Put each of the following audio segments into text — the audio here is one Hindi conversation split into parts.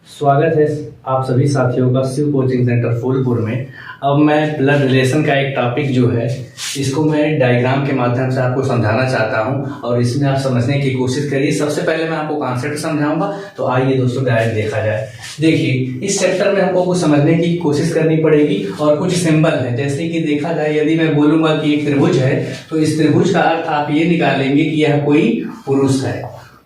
स्वागत है आप सभी साथियों का शिव कोचिंग सेंटर फूलपुर में। अब मैं ब्लड रिलेशन का एक टॉपिक जो है इसको मैं डायग्राम के माध्यम से आपको समझाना चाहता हूं और इसमें आप समझने की कोशिश करिए। सबसे पहले मैं आपको कॉन्सेप्ट समझाऊंगा, तो आइए दोस्तों डायरेक्ट देखा जाए। देखिए, इस चैप्टर में हमको कुछ समझने की कोशिश करनी पड़ेगी और कुछ सिंबल है। जैसे कि देखा जाए, यदि मैं बोलूंगा कि एक त्रिभुज है तो इस त्रिभुज का अर्थ आप ये निकालेंगे कि यह कोई पुरुष है।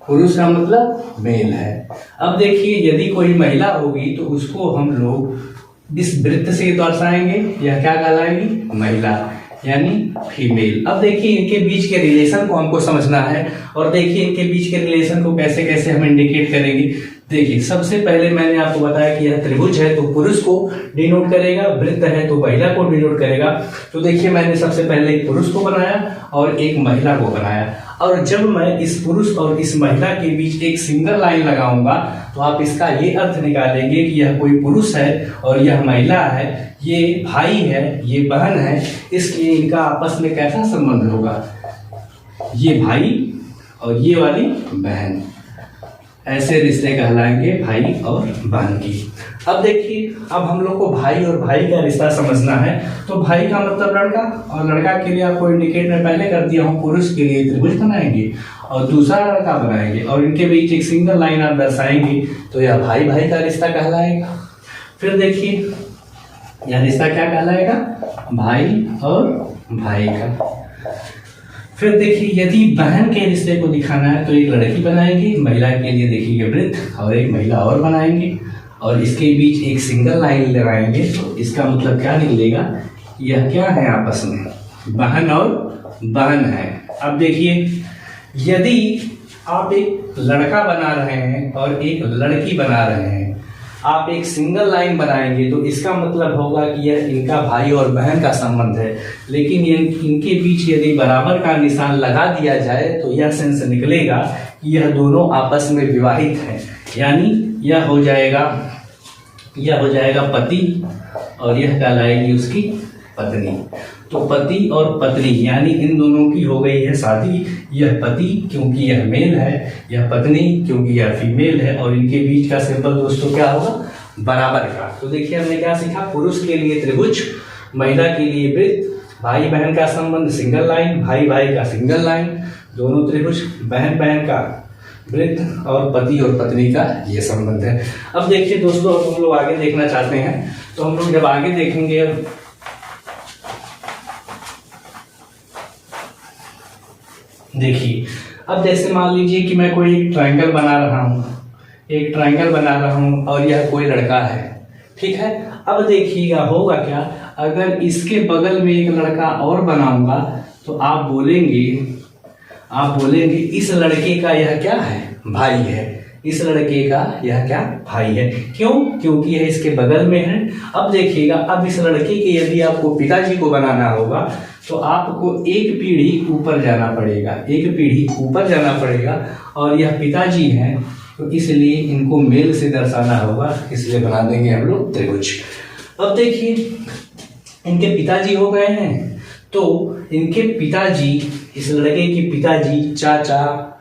पुरुष का मतलब मेल है। अब देखिए, यदि कोई महिला होगी तो उसको हम लोग इस वृत्त से दर्शाएंगे, यह क्या कहलाएगी? महिला, यानी फीमेल। अब देखिए, इनके बीच के रिलेशन को हमको समझना है और देखिए इनके बीच के रिलेशन को कैसे कैसे हम इंडिकेट करेंगे। देखिए, सबसे पहले मैंने आपको बताया कि यह त्रिभुज है तो पुरुष को डिनोट करेगा, वृत्त है तो महिला को डिनोट करेगा। तो देखिए, मैंने सबसे पहले एक पुरुष को बनाया और एक महिला को बनाया, और जब मैं इस पुरुष और इस महिला के बीच एक सिंगल लाइन लगाऊंगा तो आप इसका ये अर्थ निकालेंगे कि यह कोई पुरुष है और यह महिला है, ये भाई है, ये बहन है। इसलिए इनका आपस में कैसा संबंध होगा? ये भाई और ये वाली बहन, ऐसे रिश्ते कहलाएंगे भाई और बहन की। अब देखिए, अब हम लोग को भाई और भाई का रिश्ता समझना है। तो भाई का मतलब लड़का, और लड़का के लिए आपको इंडिकेट मैं पहले कर दिया हूँ, पुरुष के लिए त्रिभुज बनाएंगे और दूसरा लड़का बनाएंगे और इनके बीच एक सिंगल लाइन आप दर्शाएंगे तो यह भाई भाई का रिश्ता कहलाएगा। फिर देखिए, यह रिश्ता क्या कहलाएगा? भाई और भाई का। फिर देखिए, यदि बहन के रिश्ते को दिखाना है तो एक लड़की बनाएंगे, महिला के लिए देखिए वृत्त, और एक महिला और बनाएंगे और इसके बीच एक सिंगल लाइन लगाएंगे तो इसका मतलब क्या निकलेगा? यह क्या है? आपस में बहन और बहन है। अब देखिए, यदि आप एक लड़का बना रहे हैं और एक लड़की बना रहे हैं, आप एक सिंगल लाइन बनाएंगे तो इसका मतलब होगा कि यह इनका भाई और बहन का संबंध है। लेकिन इनके बीच यदि बराबर का निशान लगा दिया जाए तो यह सेंस निकलेगा कि यह दोनों आपस में विवाहित हैं, यानी यह हो जाएगा पति और यह कहलाएगी उसकी पत्नी। तो पति और पत्नी यानी इन दोनों की हो गई है शादी। यह पति क्योंकि यह मेल है, यह पत्नी क्योंकि यह फीमेल है, और इनके बीच का सिंबल दोस्तों क्या होगा? बराबर का। तो देखिए, हमने क्या सीखा? पुरुष के लिए त्रिभुज, महिला के लिए वृत्त, भाई बहन का संबंध सिंगल लाइन, भाई भाई का सिंगल लाइन, दोनों त्रिभुज, बहन बहन का वृत्त और पति और पत्नी का ये संबंध है। अब देखिए दोस्तों, अब हम लोग आगे देखना चाहते हैं तो हम लोग जब आगे देखेंगे, देखिए, अब जैसे मान लीजिए कि मैं कोई एक ट्रायंगल बना रहा हूं और यह कोई लड़का है, ठीक है। अब देखिएगा होगा क्या, अगर इसके बगल में एक लड़का और बनाऊंगा तो आप बोलेंगे इस लड़के का यह क्या है? भाई है। इस लड़के का यह क्या? भाई है। क्यों? क्योंकि यह इसके बगल में है। अब देखिएगा, अब इस लड़के के यदि आपको पिताजी को बनाना होगा तो आपको एक पीढ़ी ऊपर जाना पड़ेगा, और यह पिताजी हैं तो इसलिए इनको मेल से दर्शाना होगा, इसलिए बना देंगे हम लोग त्रिभुज। अब देखिए, इनके पिताजी हो गए हैं तो इनके पिताजी, इस लड़के के पिताजी, चाचा,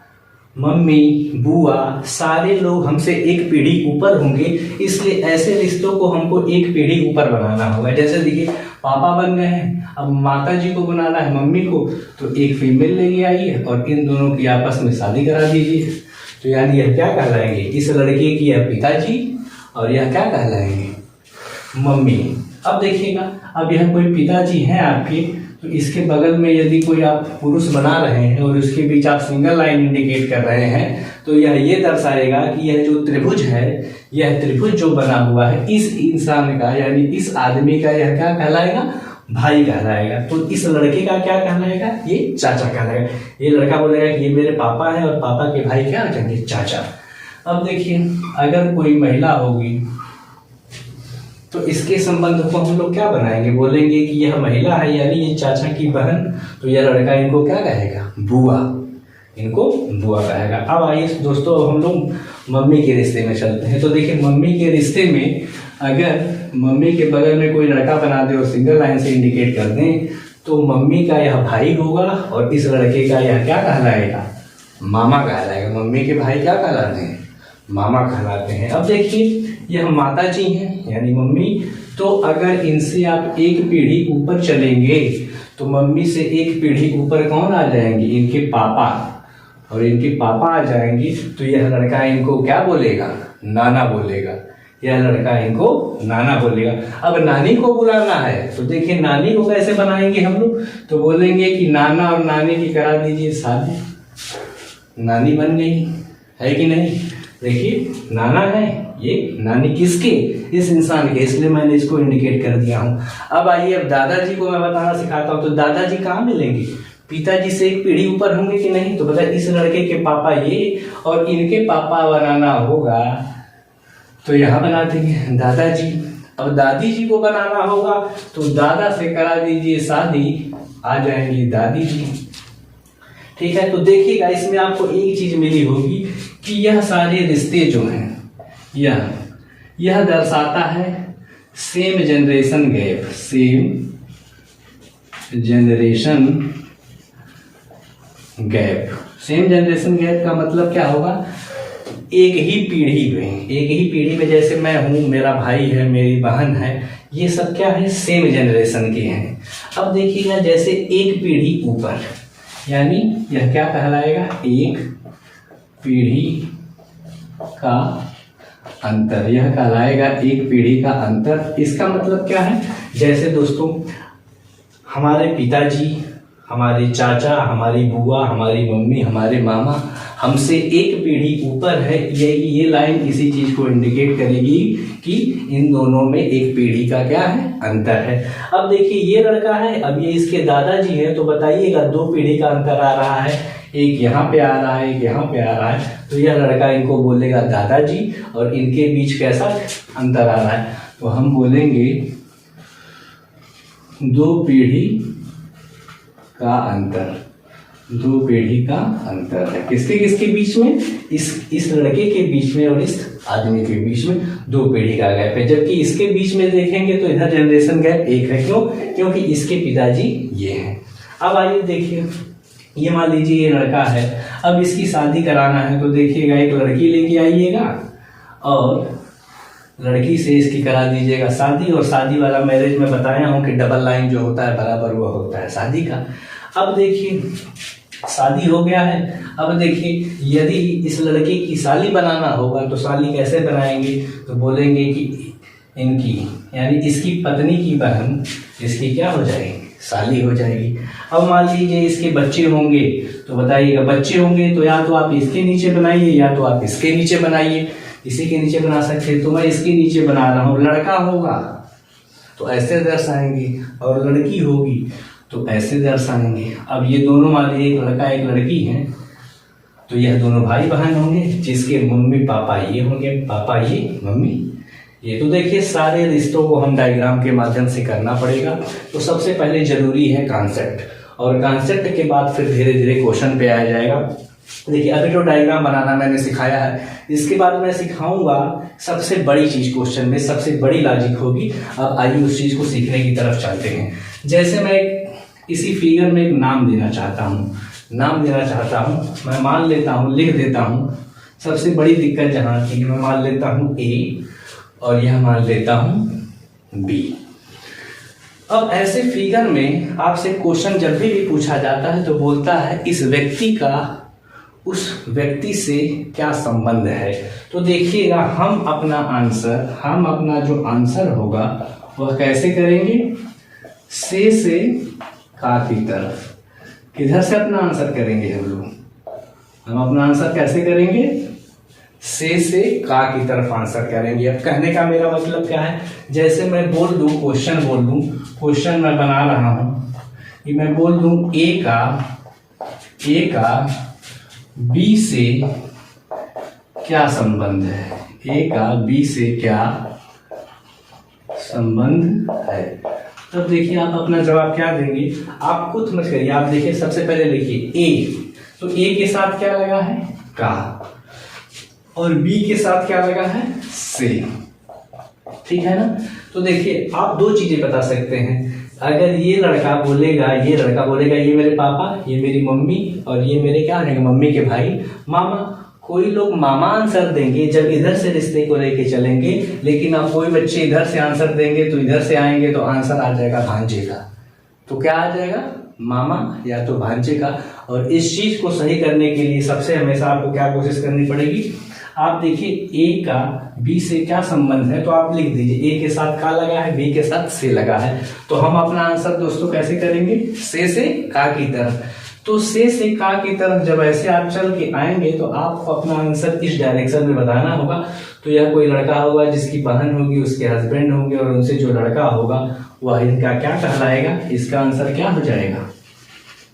मम्मी, बुआ, सारे लोग हमसे एक पीढ़ी ऊपर होंगे, इसलिए ऐसे रिश्तों को हमको एक पीढ़ी ऊपर बनाना होगा। जैसे देखिए, पापा बन गए हैं, अब माता जी को बनाना है, मम्मी को, तो एक फीमेल लेके आइए और इन दोनों की आपस में शादी करा दीजिए। तो यानी यह क्या कहलाएंगे? इस लड़के की यह पिताजी और यह क्या कहलाएंगे? मम्मी। अब देखिएगा, अब यह कोई पिताजी हैं आपके, तो इसके बगल में यदि कोई आप पुरुष बना रहे हैं और उसके बीच आप सिंगल लाइन इंडिकेट कर रहे हैं तो यह ये दर्शाएगा कि यह जो त्रिभुज है, यह त्रिभुज जो बना हुआ है, इस इंसान का यानी इस आदमी का यह क्या कहलाएगा? भाई कहलाएगा। तो इस लड़के का क्या कहलाएगा? ये चाचा कहलाएगा। ये लड़का बोलेगा कि ये मेरे पापा है और पापा के भाई क्या कहेंगे? चाचा। अब देखिए, अगर कोई महिला होगी तो इसके संबंध को हम लोग क्या बनाएंगे? बोलेंगे कि यह महिला है यानी ये चाचा की बहन, तो यह लड़का इनको क्या कहेगा? बुआ। इनको बुआ कहेगा। अब आइए दोस्तों, हम लोग मम्मी के रिश्ते में चलते हैं। तो देखिए, मम्मी के रिश्ते में अगर मम्मी के बगल में कोई लड़का बना दे और सिंगल लाइन से इंडिकेट कर दें तो मम्मी का यह भाई होगा और इस लड़के का यह क्या कहलाएगा? मामा कहलाएगा। मम्मी के भाई क्या कहलाते हैं? मामा कहलाते हैं। अब देखिए यह माता जी हैं यानी मम्मी, तो अगर इनसे आप एक पीढ़ी ऊपर चलेंगे तो मम्मी से एक पीढ़ी ऊपर कौन आ जाएंगे, इनके पापा, और इनके पापा आ जाएंगे तो यह लड़का इनको क्या बोलेगा, नाना बोलेगा। यह लड़का इनको नाना बोलेगा। अब नानी को बुलाना है तो देखिए नानी को कैसे बनाएंगे हम लोग, तो बोलेंगे कि नाना और नानी की करा दीजिए शादी, नानी बन गई, है कि नहीं। देखिए नाना है, ये नानी किसके, इस इंसान के, इसलिए मैंने इसको इंडिकेट कर दिया हूँ। अब आइए अब दादाजी को मैं बताना सिखाता हूँ। तो दादाजी कहाँ मिलेंगे, पिताजी से एक पीढ़ी ऊपर होंगे कि नहीं। तो बता, इस लड़के के पापा ये और इनके पापा बनाना होगा तो यहाँ बना देंगे दादाजी। अब दादी जी को बनाना होगा तो दादा से करा दीजिए शादी, आ जाएंगी दादी जी। ठीक है, तो देखिएगा इसमें आपको एक चीज मिली होगी कि यह सारे रिश्ते जो हैं यह दर्शाता है same generation gap. Same generation gap, same generation gap का मतलब क्या होगा, एक ही पीढ़ी में जैसे मैं हूं, मेरा भाई है, मेरी बहन है, ये सब क्या है, सेम जनरेशन के हैं। अब देखिएगा जैसे एक पीढ़ी ऊपर, यानी यह क्या कहलाएगा, एक पीढ़ी का अंतर, यह कहलाएगा एक पीढ़ी का अंतर। इसका मतलब क्या है, जैसे दोस्तों हमारे पिताजी, हमारे चाचा, हमारी बुआ, हमारी मम्मी, हमारे मामा हमसे एक पीढ़ी ऊपर है, ये लाइन इसी चीज को इंडिकेट करेगी कि इन दोनों में एक पीढ़ी का क्या है, अंतर है। अब देखिए ये लड़का है, अब ये इसके दादाजी है, तो बताइएगा दो पीढ़ी का अंतर आ रहा है, एक यहाँ पे आ रहा है, एक यहाँ पे आ रहा है, तो यह लड़का इनको बोलेगा दादाजी, और इनके बीच कैसा अंतर आ रहा है, तो हम बोलेंगे दो पीढ़ी का अंतर, दो पीढ़ी का अंतर है। किसके किसके बीच में, इस लड़के के बीच में और इस आदमी के बीच में दो पीढ़ी का गैप है। जबकि इसके बीच में देखेंगे तो इधर जनरेशन गैप एक है। क्यों, क्योंकि इसके पिताजी ये हैं। अब आइए देखिए, ये मान लीजिए ये लड़का है, अब इसकी शादी कराना है, तो देखिएगा एक लड़की लेके आइएगा और लड़की से इसकी करा दीजिएगा शादी। और शादी वाला मैरिज में बताया हूँ कि डबल लाइन जो होता है बराबर वो होता है शादी का। अब देखिए शादी हो गया है, अब देखिए यदि इस लड़के की साली बनाना होगा तो साली कैसे बनाएंगे, तो बोलेंगे कि इनकी यानी इसकी पत्नी की बहन इसकी क्या हो जाएगी, साली हो जाएगी। अब मान लीजिए इसके बच्चे होंगे, तो बताइएगा बच्चे होंगे तो या तो आप इसके नीचे बनाइए या तो आप इसके नीचे बनाइए, इसी के नीचे बना सकते हैं, तो मैं इसके नीचे बना रहा हूँ। लड़का होगा तो ऐसे दर्शाएंगे और लड़की होगी तो ऐसे दर्शाएंगे। अब ये दोनों मान लीजिए एक लड़का एक लड़की है, तो यह दोनों भाई बहन होंगे, जिसके मम्मी पापा ये होंगे, पापा ये, मम्मी ये। तो देखिए सारे रिश्तों को हम डायग्राम के माध्यम से करना पड़ेगा। तो सबसे पहले जरूरी है कॉन्सेप्ट, और कॉन्सेप्ट के बाद फिर धीरे धीरे क्वेश्चन पे आया जाएगा। देखिए अभी तो डायग्राम बनाना मैंने सिखाया है, इसके बाद मैं सिखाऊंगा सबसे बड़ी चीज, क्वेश्चन में सबसे बड़ी लॉजिक होगी। अब आइए उस चीज को सीखने की तरफ चलते हैं। जैसे मैं इसी फिगर में एक नाम देना चाहता हूँ, मैं मान लेता हूँ, लिख देता हूँ। सबसे बड़ी दिक्कत जहाँ थी, मैं मान लेता हूँ ए और यह मान लेता हूँ बी। अब ऐसे फिगर में आपसे क्वेश्चन जब भी पूछा जाता है तो बोलता है इस व्यक्ति का उस व्यक्ति से क्या संबंध है। तो देखिएगा हम अपना जो आंसर होगा वह कैसे करेंगे, से का की तरफ। किधर से अपना आंसर करेंगे हम अपना आंसर कैसे करेंगे, से का की तरफ आंसर करेंगे। अब कहने का मेरा मतलब क्या है, जैसे मैं बोल दूं, क्वेश्चन मैं बना रहा हूं कि मैं बोल दूं ए का बी से क्या संबंध है, ए का बी से क्या संबंध है। तब देखिए आप अपना जवाब क्या देंगे, आप खुद समझ करिए। आप देखिए सबसे पहले देखिए ए, तो ए के साथ क्या लगा है, का, और बी के साथ क्या लगा है, से। ठीक है ना। तो देखिए आप दो चीजें बता सकते हैं। अगर ये लड़का बोलेगा ये मेरे पापा, ये मेरी मम्मी, और ये मेरे क्या रहेंगे, मम्मी के भाई मामा, कोई लोग मामा आंसर देंगे जब इधर से रिश्ते को लेके चलेंगे, लेकिन अब कोई बच्चे इधर से आंसर देंगे तो इधर से आएंगे तो आंसर आ जाएगा भांजे का। तो क्या आ जाएगा, मामा या तो भांजे का। और इस चीज को सही करने के लिए सबसे हमेशा आपको क्या कोशिश करनी पड़ेगी, आप देखिए ए का बी से क्या संबंध है, तो आप लिख दीजिए ए के साथ का लगा है, बी के साथ से लगा है। तो हम अपना आंसर दोस्तों कैसे करेंगे, से का की तरफ। तो से का की तरफ जब ऐसे आप चल के आएंगे तो आपको अपना आंसर इस डायरेक्शन में बताना होगा। तो यह कोई लड़का होगा जिसकी बहन होगी, उसके हस्बैंड होंगे, और उनसे जो लड़का होगा वह इनका क्या कहलाएगा, इसका आंसर क्या हो जाएगा,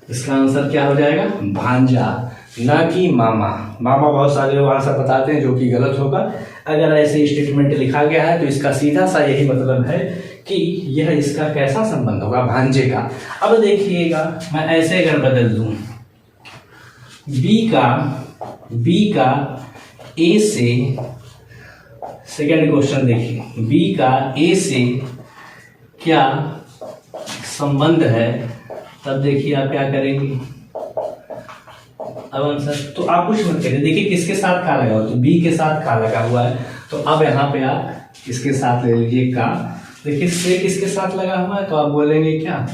इसका आंसर क्या हो जाएगा, भांजा, ना कि मामा। मामा बहुत सारे लोग आंसर बताते हैं जो कि गलत होगा। अगर ऐसे स्टेटमेंट लिखा गया है तो इसका सीधा सा यही मतलब है कि यह इसका कैसा संबंध होगा, भांजे का। अब देखिएगा मैं ऐसे अगर बदल दूं, बी का ए से, सेकेंड क्वेश्चन देखिए, बी का ए से क्या संबंध है, तब देखिए आप क्या करेंगे। अब आंसर तो आप कुछ मत करिए, देखिए किसके साथ का लगा हुआ, तो बी के साथ का लगा हुआ है। तो अब यहाँ पे आप इसके साथ ले लीजिए का। देखिए से किसके साथ लगा हुआ है, तो आप बोलेंगे क्या,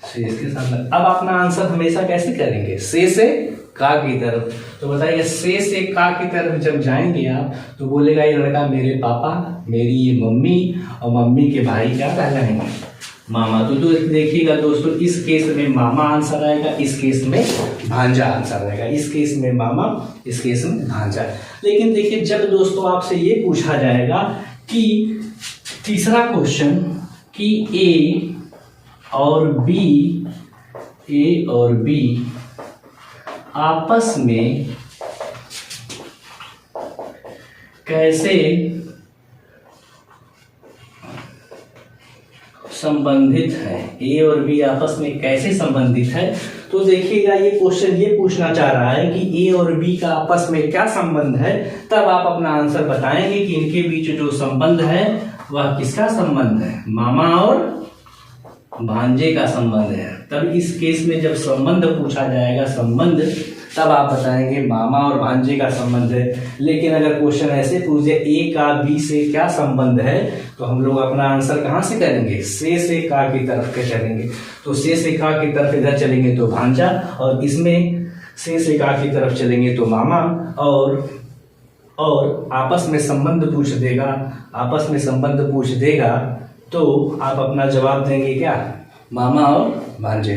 से इसके साथ लगा। अब अपना आंसर हमेशा कैसे करेंगे, से का की तरफ। तो बताइए से का की तरफ जब जाएंगे आप तो बोलेगा ये लड़का मेरे पापा, मेरी ये मम्मी, और मम्मी के भाई क्या कहलाएंगे, मामा। तो देखिएगा दोस्तों, इस केस में मामा आंसर आएगा, इस केस में भांजा आंसर आएगा, इस केस में मामा, इस केस में भांजा। लेकिन देखिए जब दोस्तों आपसे ये पूछा जाएगा कि तीसरा क्वेश्चन कि ए और बी आपस में कैसे संबंधित है, ए और बी आपस में कैसे संबंधित है। तो देखिएगा ये क्वेश्चन ये पूछना चाह रहा है कि ए और बी का आपस में क्या संबंध है, तब आप अपना आंसर बताएंगे कि इनके बीच जो संबंध है वह किसका संबंध है, मामा और भांजे का संबंध है। तब इस केस में जब संबंध पूछा जाएगा, संबंध, तब आप बताएंगे मामा और भांजे का संबंध है। लेकिन अगर क्वेश्चन ऐसे पूछे ए का बी से क्या संबंध है, तो हम लोग अपना आंसर कहां से करेंगे, से का की तरफ के चलेंगे। तो से का की तरफ इधर चलेंगे तो भांजा, और इसमें से का की तरफ चलेंगे तो मामा। और आपस में संबंध पूछ देगा, आपस में संबंध पूछ देगा तो आप अपना जवाब देंगे क्या, मामा और भांजे।